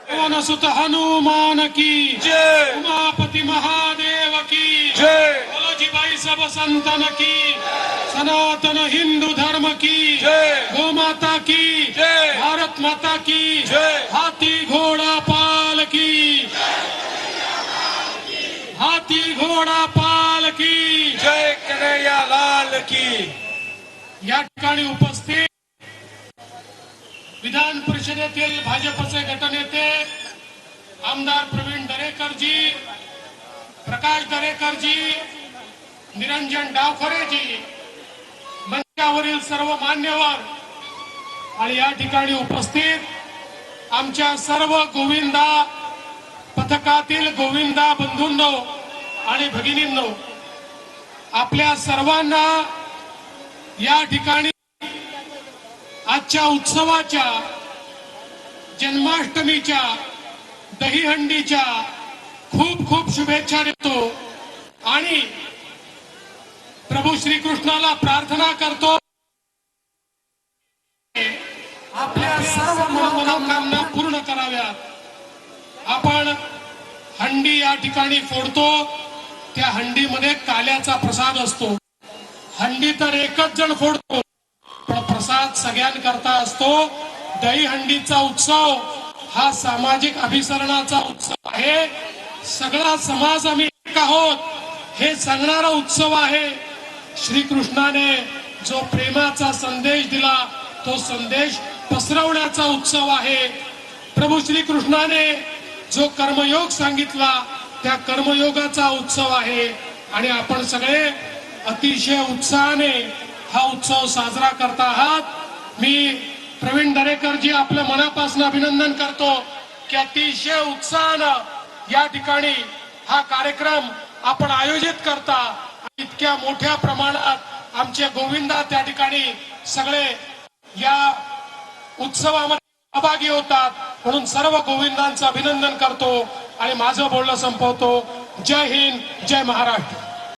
पवन सुत हनुमान की जय, उमापति महादेव की जय, भाई सब संतन की सनातन हिंदू धर्म की जय, गौ माता की जय, भारत माता की जय, हाथी घोड़ा पाल की हाथी घोड़ा पाल की जय कन्हैया लाल की। या ठिकाणी उपस्थित विधान परिषदेतील भाजपचे गटनेते आमदार प्रवीण दरेकरजी, प्रकाश दरेकरजी, निरंजन डावखरेजी, मंचावरील सर्व मान्यवर आणि या ठिकाणी उपस्थित आमच्या सर्व गोविंदा पथकातील गोविंदा बंधूंनो आणि भगिनींनो, आपल्या सर्वांना या ठिकाणी आजच्या उत्सवाच्या जन्माष्टमीच्या दहीहंडीच्या खूप खूप शुभेच्छा देतो आणि प्रभू श्रीकृष्णाला प्रार्थना करतो आपल्या सर्व मनोकामना पूर्ण कराव्यात. आपण हंडी या ठिकाणी फोडतो, त्या हंडीमध्ये काल्याचा प्रसाद असतो. हंडी तर एकच जण फोडतो, पण प्रसाद सगळ्यांकरता असतो. दहीहंडीचा उत्सव हा सामाजिक अभिसरणाचा उत्सव आहे. सगळा समाज आम्ही एक आहोत हे सांगणारा उत्सव आहे. श्रीकृष्णाने जो प्रेमाचा संदेश दिला तो संदेश पसरवण्याचा उत्सव आहे. प्रभू श्रीकृष्णाने जो कर्मयोग सांगितला त्या कर्मयोगाचा उत्सव आहे आणि आपण सगळे अतिशय उत्साहाने हा उत्सव साजरा करत आहात. मी प्रवीण दरेकरजी आपलं मनापासून अभिनंदन करतो की अतिशय उत्साहानं या ठिकाणी हा कार्यक्रम आपण आयोजित करता. इतक्या मोठ्या प्रमाणात आमचे गोविंदा त्या ठिकाणी सगळे या उत्सवामध्ये सहभागी होतात, म्हणून सर्व गोविंदांचं अभिनंदन करतो आणि माझं बोलणं संपवतो. जय हिंद, जय महाराष्ट्र.